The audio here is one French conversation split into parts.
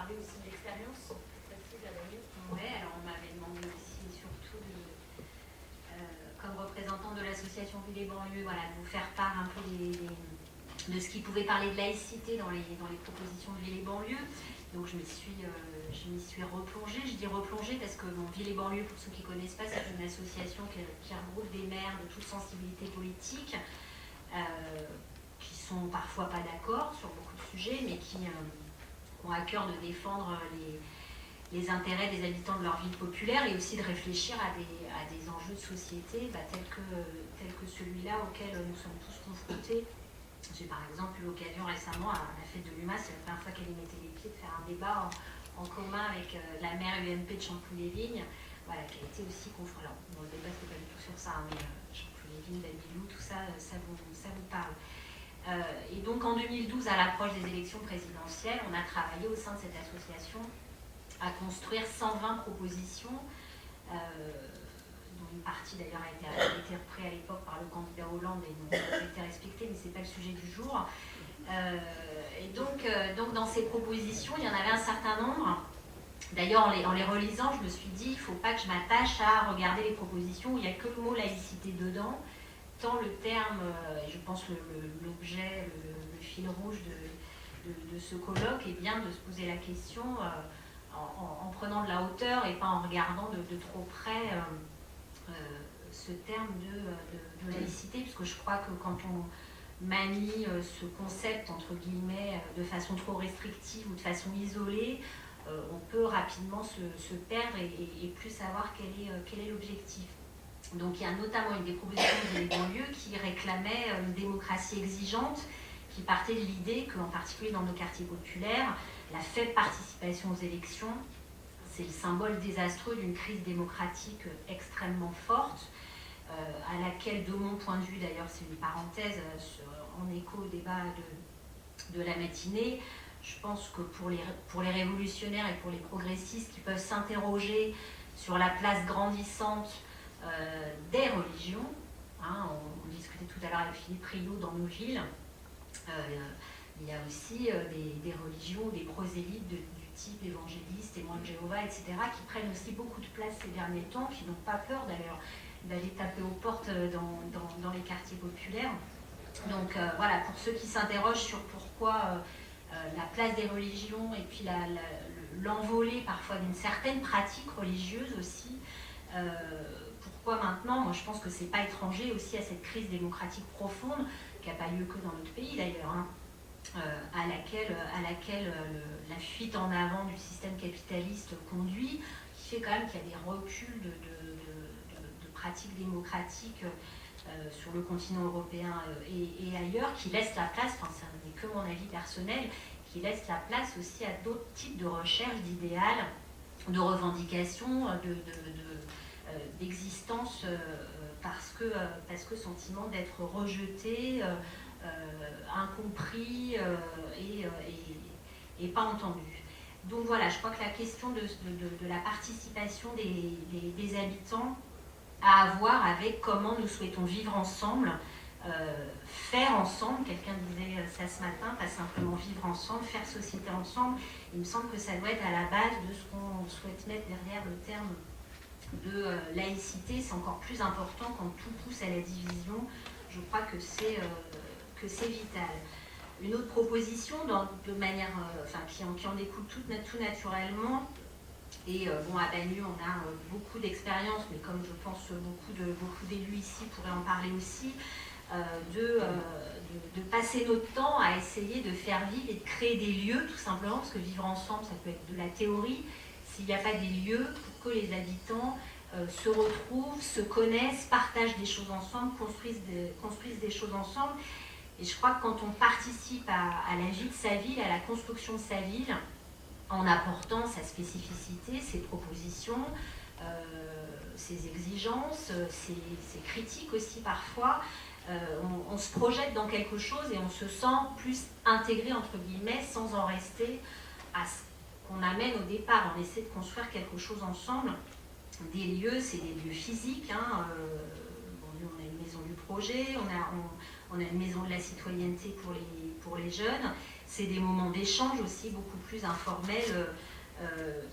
parler aussi de l'expérience. Oui, alors on m'avait demandé aussi surtout comme représentant de l'association Ville et Banlieue, voilà, de vous faire part un peu de ce qui pouvait parler de laïcité dans les propositions de Ville et Banlieue. Donc je m'y suis replongée. Je dis replongée parce que Ville et Banlieue, pour ceux qui ne connaissent pas, c'est une association qui regroupe des maires de toute sensibilité politique, qui sont parfois pas d'accord sur beaucoup de sujets, mais qui ont à cœur de défendre les intérêts des habitants de leur ville populaire et aussi de réfléchir à des enjeux de société tels que celui-là auquel nous sommes tous confrontés. J'ai par exemple eu l'occasion récemment à la fête de l'UMA, c'est la première fois qu'elle y mettait les pieds, de faire un débat en commun avec la maire UMP de Champoux-les-Vignes, voilà, qui a été aussi confrontée. Alors, le débat c'était pas du tout sur ça, mais Champoux-les-Vignes, Babylou, tout ça, ça vous parle. Et donc en 2012, à l'approche des élections présidentielles, on a travaillé au sein de cette association à construire 120 propositions, dont une partie d'ailleurs a été reprise à l'époque par le candidat Hollande et n'ont pas été respectées, mais ce n'est pas le sujet du jour. Et donc dans ces propositions, il y en avait un certain nombre. D'ailleurs, en les relisant, je me suis dit, il ne faut pas que je m'attache à regarder les propositions où il n'y a que le mot laïcité dedans, tant le terme, je pense l'objet, le fil rouge de ce colloque est bien de se poser la question en prenant de la hauteur et pas en regardant de trop près ce terme de laïcité, puisque je crois que quand on manie ce concept, entre guillemets, de façon trop restrictive ou de façon isolée, on peut rapidement se perdre et plus savoir quel est l'objectif. Donc il y a notamment une des propositions des banlieues qui réclamait une démocratie exigeante, qui partait de l'idée qu'en particulier dans nos quartiers populaires, la faible participation aux élections, c'est le symbole désastreux d'une crise démocratique extrêmement forte, à laquelle, de mon point de vue, d'ailleurs c'est une parenthèse en écho au débat de la matinée, je pense que pour les révolutionnaires et pour les progressistes qui peuvent s'interroger sur la place grandissante des religions, on discutait tout à l'heure avec Philippe Rio dans nos villes, il y a aussi des religions, des prosélytes du type évangéliste, témoins de Jéhovah, etc., qui prennent aussi beaucoup de place ces derniers temps, qui n'ont pas peur d'ailleurs d'aller taper aux portes dans les quartiers populaires. Donc voilà, pour ceux qui s'interrogent sur pourquoi la place des religions et puis l'envolée parfois d'une certaine pratique religieuse aussi, pourquoi maintenant, moi je pense que c'est pas étranger aussi à cette crise démocratique profonde, qui n'a pas lieu que dans notre pays d'ailleurs, à laquelle la fuite en avant du système capitaliste conduit, qui fait quand même qu'il y a des reculs de pratiques démocratiques sur le continent européen et ailleurs, qui laissent la place, enfin ça n'est que mon avis personnel, qui laissent la place aussi à d'autres types de recherches, d'idéal, de revendications, d'existence, parce que sentiment d'être rejeté, incompris et pas entendu. Donc voilà, je crois que la question de la participation des habitants a à voir avec comment nous souhaitons vivre ensemble, faire ensemble, quelqu'un disait ça ce matin, pas simplement vivre ensemble, faire société ensemble. Il me semble que ça doit être à la base de ce qu'on souhaite mettre derrière le terme de laïcité. C'est encore plus important quand tout pousse à la division. Je crois que c'est vital. Une autre proposition, de manière, qui en découle tout naturellement, et à Bagneux, on a beaucoup d'expérience, mais comme je pense beaucoup d'élus ici pourraient en parler aussi, de passer notre temps à essayer de faire vivre et de créer des lieux, tout simplement, parce que vivre ensemble, ça peut être de la théorie, s'il n'y a pas des lieux pour que les habitants se retrouvent, se connaissent, partagent des choses ensemble, construisent des choses ensemble. Et je crois que quand on participe à la vie de sa ville, à la construction de sa ville, en apportant sa spécificité, ses propositions, ses exigences, ses critiques aussi parfois, on se projette dans quelque chose et on se sent plus intégré, entre guillemets, sans en rester à ce qu'on amène au départ. On essaie de construire quelque chose ensemble. Des lieux, c'est des lieux physiques. On a une maison du projet, on a une maison de la citoyenneté pour les jeunes. c'est des moments d'échange aussi beaucoup plus informels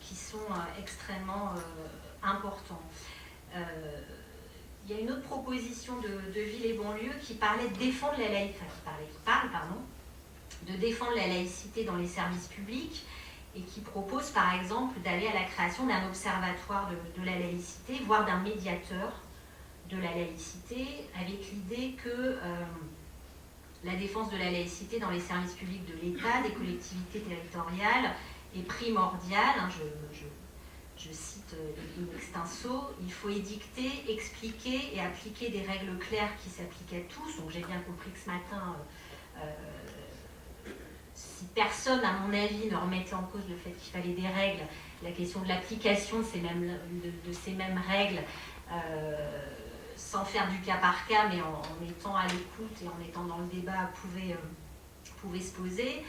qui sont extrêmement importants. Il y a une autre proposition de Ville et banlieue qui parlait de défendre la laïcité, de défendre la laïcité dans les services publics et qui propose par exemple d'aller à la création d'un observatoire de la laïcité, voire d'un médiateur de la laïcité, avec l'idée que la défense de la laïcité dans les services publics de l'État, des collectivités territoriales, est primordiale. Je cite in extenso, il faut édicter, expliquer et appliquer des règles claires qui s'appliquent à tous. Donc j'ai bien compris que ce matin, si personne, à mon avis, ne remettait en cause le fait qu'il fallait des règles, la question de l'application de ces mêmes règles, sans faire du cas par cas, mais en étant à l'écoute et en étant dans le débat, pouvait se poser.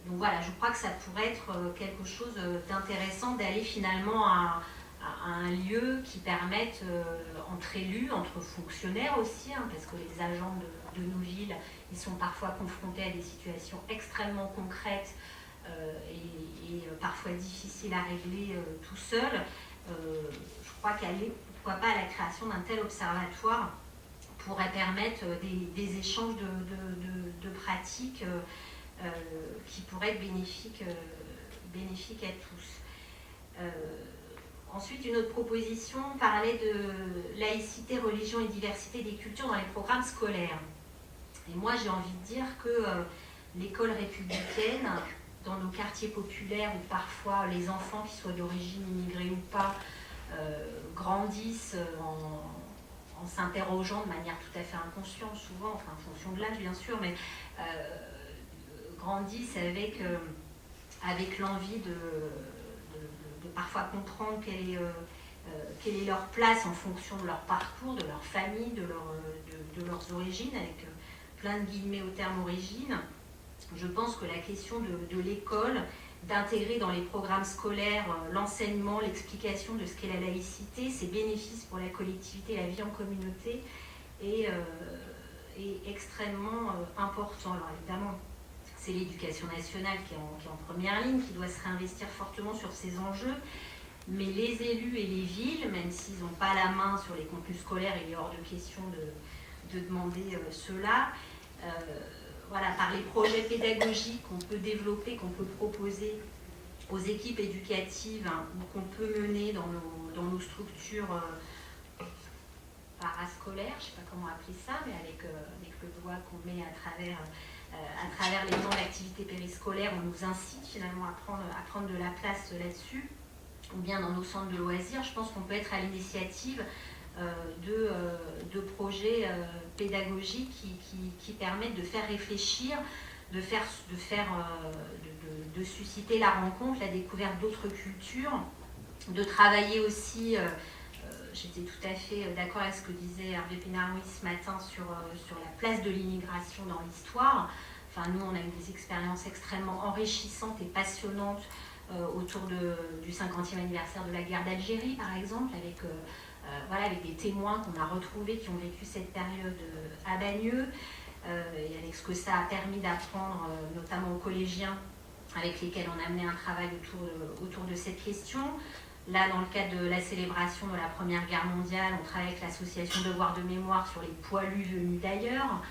Donc voilà, je crois que ça pourrait être quelque chose d'intéressant d'aller finalement à un lieu qui permette, entre élus, entre fonctionnaires aussi, parce que les agents de nos villes, ils sont parfois confrontés à des situations extrêmement concrètes et parfois difficiles à régler tout seul. Je crois qu'aller, pourquoi pas, à la création d'un tel observatoire pourrait permettre des échanges de pratiques qui pourraient être bénéfiques à tous. Ensuite, une autre proposition parlait de laïcité, religion et diversité des cultures dans les programmes scolaires. Et moi, j'ai envie de dire que l'école républicaine, dans nos quartiers populaires où parfois les enfants, qui soient d'origine immigrée ou pas, grandissent en s'interrogeant de manière tout à fait inconsciente, souvent, enfin en fonction de l'âge bien sûr, mais grandissent avec l'envie de parfois comprendre quelle est leur place en fonction de leur parcours, de leur famille, de leurs origines, avec plein de guillemets au terme origine. Je pense que la question de l'école, d'intégrer dans les programmes scolaires l'enseignement, l'explication de ce qu'est la laïcité, ses bénéfices pour la collectivité, la vie en communauté, est extrêmement important. Alors évidemment, c'est l'éducation nationale qui est en première ligne, qui doit se réinvestir fortement sur ces enjeux, mais les élus et les villes, même s'ils n'ont pas la main sur les contenus scolaires, il est hors de question de demander cela. Voilà, par les projets pédagogiques qu'on peut développer, qu'on peut proposer aux équipes éducatives ou qu'on peut mener dans nos structures parascolaires, je ne sais pas comment appeler ça, mais avec le doigt qu'on met à travers les temps d'activité périscolaire, on nous incite finalement à prendre de la place là-dessus, ou bien dans nos centres de loisirs. Je pense qu'on peut être à l'initiative de projets pédagogiques qui permettent de faire réfléchir, de susciter la rencontre, la découverte d'autres cultures, de travailler aussi, j'étais tout à fait d'accord avec ce que disait Hervé Pénaroui ce matin sur la place de l'immigration dans l'histoire. Enfin, nous, on a eu des expériences extrêmement enrichissantes et passionnantes autour du 50e anniversaire de la guerre d'Algérie, par exemple, avec des témoins qu'on a retrouvés qui ont vécu cette période à Bagneux, et avec ce que ça a permis d'apprendre, notamment aux collégiens avec lesquels on a mené un travail autour de cette question. Là, dans le cadre de la célébration de la Première Guerre mondiale, on travaille avec l'association Devoir de mémoire sur les poilus venus d'ailleurs.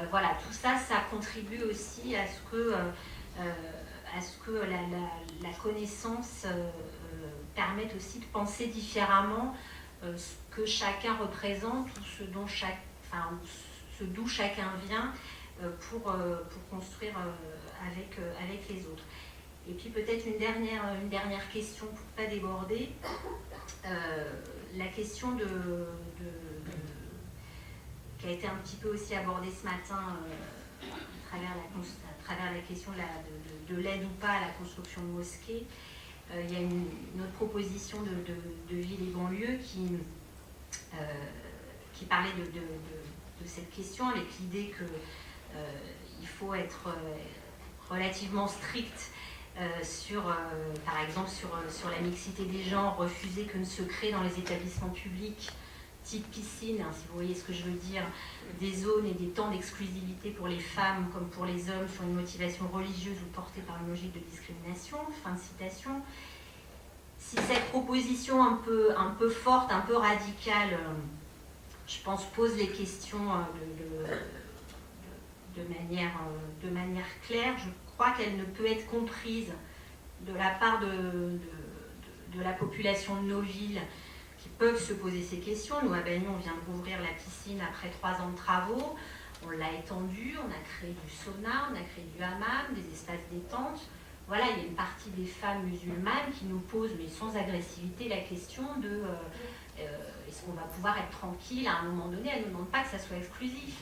Voilà, tout ça, ça contribue aussi à ce que la connaissance permette aussi de penser différemment ce que chacun représente ou ce d'où chacun vient pour construire avec les autres. Et puis peut-être une dernière question pour ne pas déborder, la question qui a été un petit peu aussi abordée ce matin à travers la question de l'aide ou pas à la construction de mosquées. Il y a une autre proposition de Ville et banlieue qui parlait de cette question avec l'idée qu'il faut être relativement strict par exemple sur la mixité des genres, refuser que ne se crée dans les établissements publics petites piscines, hein, si vous voyez ce que je veux dire, des zones et des temps d'exclusivité pour les femmes comme pour les hommes sur une motivation religieuse ou portée par une logique de discrimination, fin de citation. Si cette proposition un peu forte, un peu radicale, je pense, pose les questions de manière claire, je crois qu'elle ne peut être comprise de la part de la population de nos villes qui peuvent se poser ces questions. Nous, à Bagnols, on vient de rouvrir la piscine après 3 ans de travaux. On l'a étendue, on a créé du sauna, on a créé du hammam, des espaces détente. Voilà, il y a une partie des femmes musulmanes qui nous posent, mais sans agressivité, la question de est-ce qu'on va pouvoir être tranquille à un moment donné. Elles ne demandent pas que ça soit exclusif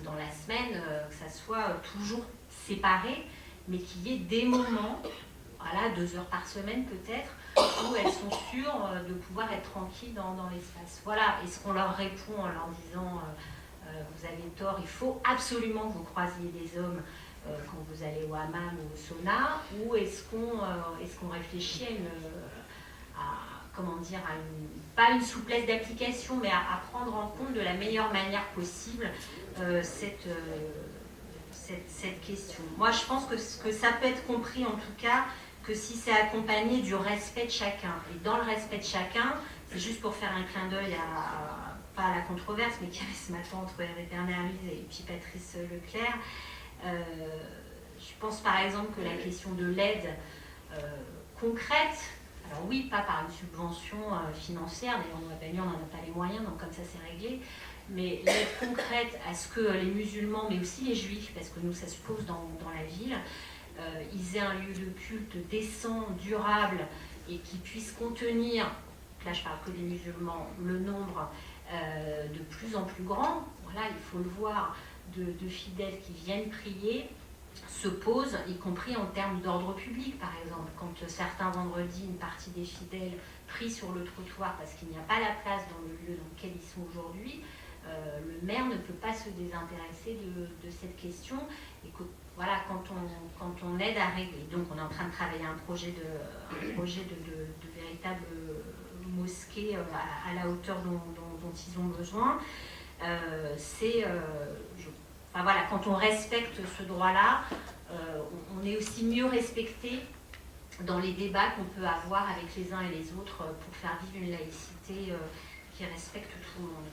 dans la semaine, que ça soit toujours séparé, mais qu'il y ait des moments, voilà, 2 heures par semaine peut-être, où elles sont sûres de pouvoir être tranquilles dans l'espace. Voilà, est-ce qu'on leur répond en leur disant vous avez tort, il faut absolument que vous croisiez des hommes quand vous allez au hammam ou au sauna, ou est-ce qu'on réfléchit pas une souplesse d'application, mais à prendre en compte de la meilleure manière possible cette question. Moi, je pense que ça peut être compris en tout cas que si c'est accompagné du respect de chacun. Et dans le respect de chacun, c'est juste pour faire un clin d'œil pas à la controverse, mais qu'il y avait ce matin entre Hervé Bernard et puis Patrice Leclerc. Je pense par exemple que la question de l'aide concrète, alors oui, pas par une subvention financière, d'ailleurs nous à Bagnols on n'en a pas les moyens, donc comme ça c'est réglé, mais l'aide concrète à ce que les musulmans, mais aussi les juifs, parce que nous ça se pose dans la ville, ils aient un lieu de culte décent, durable, et qui puisse contenir, là je parle que des musulmans, le nombre de plus en plus grand, voilà, il faut le voir, de fidèles qui viennent prier, se posent, y compris en termes d'ordre public, par exemple. Quand certains vendredis, une partie des fidèles prient sur le trottoir parce qu'il n'y a pas la place dans le lieu dans lequel ils sont aujourd'hui, le maire ne peut pas se désintéresser de cette question. Et que, voilà, quand on aide à régler, donc on est en train de travailler un projet de véritable mosquée à la hauteur dont ils ont besoin. Enfin, voilà, quand on respecte ce droit-là, on est aussi mieux respecté dans les débats qu'on peut avoir avec les uns et les autres pour faire vivre une laïcité qui respecte tout le monde.